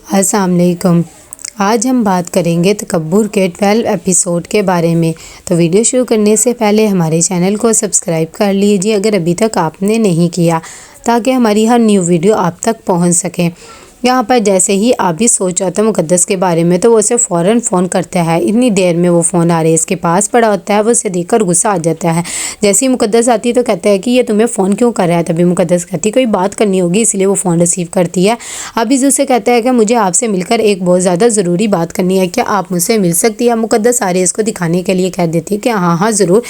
السلام علیکم۔ آج ہم بات کریں گے تکبر کے 12 ایپیسوڈ کے بارے میں۔ تو ویڈیو شروع کرنے سے پہلے ہمارے چینل کو سبسکرائب کر لیجئے اگر ابھی تک آپ نے نہیں کیا، تاکہ ہماری ہر نیو ویڈیو آپ تک پہنچ سکے۔ یہاں پر جیسے ہی عابد سوچ رہا تھا مقدس کے بارے میں تو وہ اسے فوراً فون کرتا ہے۔ اتنی دیر میں وہ فون آریز کے پاس پڑا ہوتا ہے، وہ اسے دیکھ کر غصہ آ جاتا ہے۔ جیسے ہی مقدس آتی ہے تو کہتا ہے کہ یہ تمہیں فون کیوں کر رہا ہے؟ تبھی مقدس کہتی ہے کوئی بات کرنی ہوگی اس لیے وہ فون ریسیو کرتی ہے۔ عابد اسے کہتا ہے کہ مجھے آپ سے مل کر ایک بہت زیادہ ضروری بات کرنی ہے، کیا آپ مجھ سے مل سکتی ہے؟ مقدس آریز کو دکھانے کے لیے کہہ دیتی ہے کہ ہاں ضرور،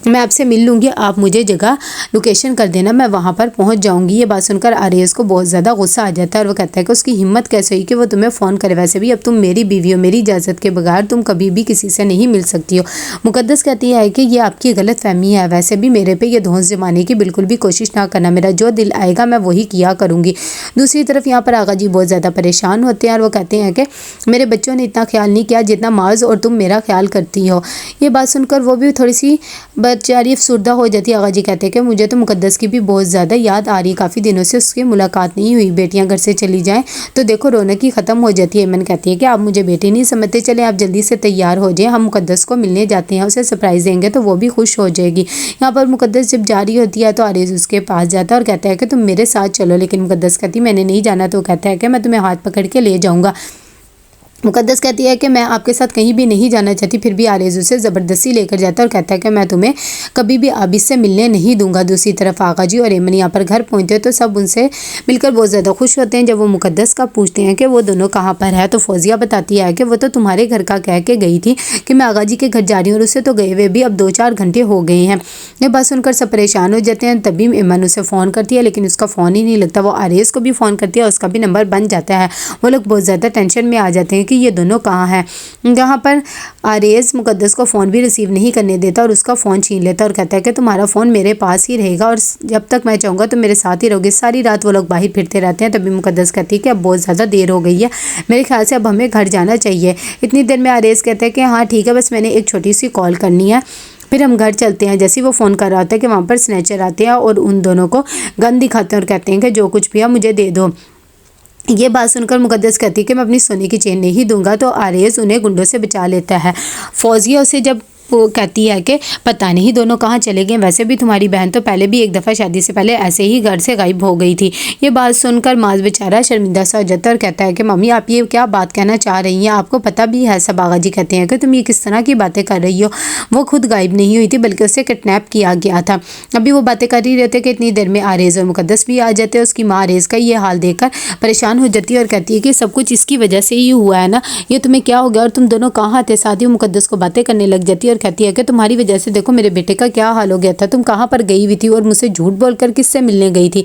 میں آپ سے مل لوں گی، آپ مجھے جگہ لوکیشن کر دینا، میں وہاں پر پہنچ جاؤں گی۔ یہ بات سن کر آریز کو بہت زیادہ غصہ آ جاتا ہے اور وہ کہتا ہے کہ اس کی ہمت کیسے ہوئی کہ وہ تمہیں فون کرے، ویسے بھی اب تم میری بیوی ہو، میری اجازت کے بغیر تم کبھی بھی کسی سے نہیں مل سکتی ہو۔ مقدس کہتی ہے کہ یہ آپ کی غلط فہمی ہے، ویسے بھی میرے پہ یہ دھونس جمانے کی بالکل بھی کوشش نہ کرنا، میرا جو دل آئے گا میں وہی کیا کروں گی۔ دوسری طرف یہاں پر آغا جی بہت زیادہ پریشان ہوتے ہیں اور وہ کہتے ہیں کہ میرے بچوں نے اتنا خیال نہیں کیا جتنا معاذ اور تم میرا خیال کرتی ہو۔ یہ بات سن کر وہ بھی تھوڑی سی بیچاری افسردہ ہو جاتی ہے۔ آغا جی کہتے ہیں کہ مجھے تو مقدس کی بھی بہت زیادہ یاد آ رہی، کافی دنوں سے اس کی ملاقات نہیں ہوئی، بیٹیاں گھر سے چلی جائیں تو دیکھو رونق ہی ختم ہو جاتی ہے۔ ایمن کہتی ہے کہ آپ مجھے بیٹی نہیں سمجھتے، چلیں آپ جلدی سے تیار ہو جائیں، ہم مقدس کو ملنے جاتے ہیں، اسے سرپرائز دیں گے تو وہ بھی خوش ہو جائے گی۔ یہاں پر مقدس جب جا رہی ہوتی ہے تو آریز اس کے پاس جاتا ہے اور کہتا ہے کہ تم میرے ساتھ چلو، لیکن مقدس کہتی میں نے نہیں جانا، تو کہتا ہے کہ میں تمہیں ہاتھ پکڑ کے لے جاؤں گا۔ مقدس کہتی ہے کہ میں آپ کے ساتھ کہیں بھی نہیں جانا چاہتی، پھر بھی آریز اسے زبردستی لے کر جاتا ہے اور کہتا ہے کہ میں تمہیں کبھی بھی عابد سے ملنے نہیں دوں گا۔ دوسری طرف آغا جی اور ایمن یہاں پر گھر پہنچتے ہیں تو سب ان سے مل کر بہت زیادہ خوش ہوتے ہیں۔ جب وہ مقدس کا پوچھتے ہیں کہ وہ دونوں کہاں پر ہے تو فوزیہ بتاتی ہے کہ وہ تو تمہارے گھر کا کہہ کے گئی تھی کہ میں آغا جی کے گھر جا رہی ہوں، اور اسے تو گئے ہوئے بھی اب 2-4 گھنٹے ہو گئے ہیں۔ یہ بات سن کر سب پریشان ہو جاتے ہیں۔ تبھی ایمن اسے فون کرتی ہے لیکن اس کا فون ہی نہیں لگتا، وہ آریز کو بھی فون کرتی ہے اور اس کا بھی نمبر بن جاتا ہے۔ وہ لوگ بہت زیادہ ٹینشن میں آ جاتے ہیں کہ یہ دونوں کہاں ہیں۔ یہاں پر آریز مقدس کو فون بھی ریسیو نہیں کرنے دیتا اور اس کا فون چھین لیتا اور کہتا ہے کہ تمہارا فون میرے پاس ہی رہے گا اور جب تک میں چاہوں گا تو میرے ساتھ ہی رہو گے۔ ساری رات وہ لوگ باہر پھرتے رہتے ہیں۔ تبھی مقدس کہتی ہے کہ اب بہت زیادہ دیر ہو گئی ہے، میرے خیال سے اب ہمیں گھر جانا چاہیے۔ اتنی دیر میں آریز کہتا ہے کہ ہاں ٹھیک ہے، بس میں نے ایک چھوٹی سی کال کرنی ہے، پھر ہم گھر چلتے ہیں۔ جیسے وہ فون کر رہا ہوتا ہے کہ وہاں پر سنیچر آتے ہیں اور ان دونوں کو گن دکھاتے ہیں اور کہتے ہیں کہ جو کچھ بھی ہے مجھے دے دو۔ یہ بات سن کر مقدس کہتی ہے کہ میں اپنی سونے کی چین نہیں دوں گا، تو آریز انہیں گنڈوں سے بچا لیتا ہے۔ فوزیہ اسے جب وہ کہتی ہے کہ پتہ نہیں دونوں کہاں چلے گئے، ویسے بھی تمہاری بہن تو پہلے بھی ایک دفعہ شادی سے پہلے ایسے ہی گھر سے غائب ہو گئی تھی۔ یہ بات سن کر معاذ بیچارہ شرمندہ سا ہو جاتا ہے اور کہتا ہے کہ ممی آپ یہ کیا بات کہنا چاہ رہی ہیں، آپ کو پتہ بھی ہے سب۔ آغا جی کہتے ہیں کہ تم یہ کس طرح کی باتیں کر رہی ہو، وہ خود غائب نہیں ہوئی تھی بلکہ اسے کڈنیپ کیا گیا تھا۔ ابھی وہ باتیں کر رہی رہتے کہ اتنی دیر میں آریز اور مقدس بھی آ جاتے ہیں۔ اس کی ماں آریز کا یہ حال دیکھ کر پریشان ہو جاتی ہے اور کہتی ہے کہ سب کچھ اس کی وجہ سے ہی ہوا ہے نا، یہ تمہیں کیا ہو گیا اور تم دونوں کہاں تھے؟ ساتھ ہی مقدس کو باتیں کرنے لگ جاتی ہے اور کہتی ہے کہ تمہاری وجہ سے دیکھو میرے بیٹے کا کیا حال ہو گیا تھا، تم کہاں پر گئی ہوئی تھی اور مجھ سے جھوٹ بول کر کس سے ملنے گئی تھی؟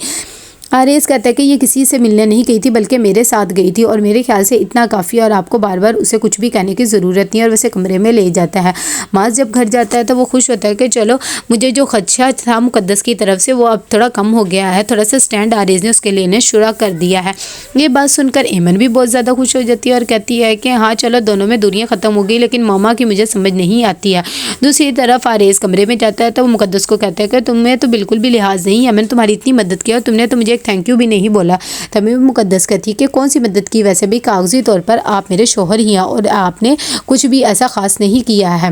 آریز کہتا ہے کہ یہ کسی سے ملنے نہیں گئی تھی بلکہ میرے ساتھ گئی تھی اور میرے خیال سے اتنا کافی اور آپ کو بار بار اسے کچھ بھی کہنے کی ضرورت نہیں، اور اسے کمرے میں لے جاتا ہے۔ معاذ جب گھر جاتا ہے تو وہ خوش ہوتا ہے کہ چلو مجھے جو خدشہ تھا مقدس کی طرف سے وہ اب تھوڑا کم ہو گیا ہے، تھوڑا سا سٹینڈ آریز نے اس کے لینے شروع کر دیا ہے۔ یہ بات سن کر ایمن بھی بہت زیادہ خوش ہو جاتی ہے اور کہتی ہے کہ ہاں چلو دونوں میں دوریاں ختم ہو گئی، لیکن ماما کی مجھے سمجھ نہیں آتی ہے۔ دوسری طرف آریز کمرے میں جاتا ہے تو وہ مقدس کو کہتا ہے کہ تمہیں تو بالکل بھی لحاظ نہیں ہے، میں نے تمہاری اتنی مدد کی اور تم نے تو مجھے ایک تھینک یو بھی نہیں بولا۔ تبھی مقدس کہتی کہ کون سی مدد کی، ویسے بھی کاغذی طور پر آپ میرے شوہر ہی ہیں اور آپ نے کچھ بھی ایسا خاص نہیں کیا ہے۔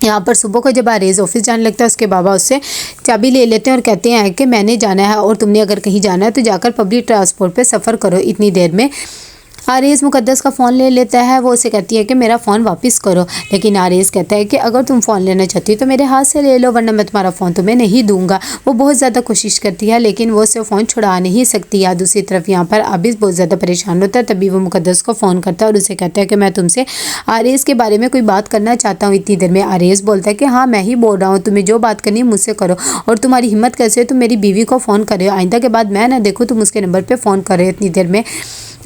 یہاں پر صبح کو جب آریز آفس جانے لگتا ہے اس کے بابا اس سے چابی لے لیتے ہیں اور کہتے ہیں کہ میں نے جانا ہے اور تم نے اگر کہیں جانا ہے تو جا کر پبلک ٹرانسپورٹ پہ سفر کرو اتنی دیر میں۔ آریز مقدس کا فون لے لیتا ہے، وہ اسے کہتی ہے کہ میرا فون واپس کرو، لیکن آریز کہتا ہے کہ اگر تم فون لینا چاہتی ہو تو میرے ہاتھ سے لے لو ورنہ میں تمہارا فون تمہیں نہیں دوں گا۔ وہ بہت زیادہ کوشش کرتی ہے لیکن وہ اسے فون چھڑا نہیں سکتی ہے۔ دوسری طرف یہاں پر عابد بہت زیادہ پریشان ہوتا ہے۔ تبھی وہ مقدس کو فون کرتا ہے اور اسے کہتا ہے کہ میں تم سے آریز کے بارے میں کوئی بات کرنا چاہتا ہوں۔ اتنی دیر میں آریز بولتا ہے کہ ہاں میں ہی بول رہا ہوں، تمہیں جو بات کرنی ہے مجھ سے کرو، اور تمہاری ہمت کیسے ہے تم میری بیوی کو فون کر رہے ہو، آئندہ کے بعد میں نہ دیکھوں تم اس کے نمبر پہ فون کر رہے ہو۔ اتنی دیر میں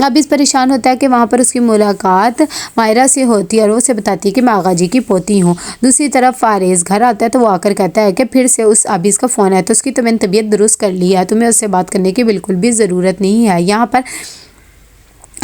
عابد پریشان ہوتا ہے کہ وہاں پر اس کی ملاقات مائرہ سے ہوتی ہے اور وہ اسے بتاتی ہے کہ میں آغا جی کی پوتی ہوں۔ دوسری طرف آریز گھر آتا ہے تو وہ آ کر کہتا ہے کہ پھر سے اس عابد کا فون ہے تو اس کی تو میں نے طبیعت درست کر لی ہے، تمہیں اس سے بات کرنے کی بالکل بھی ضرورت نہیں ہے۔ یہاں پر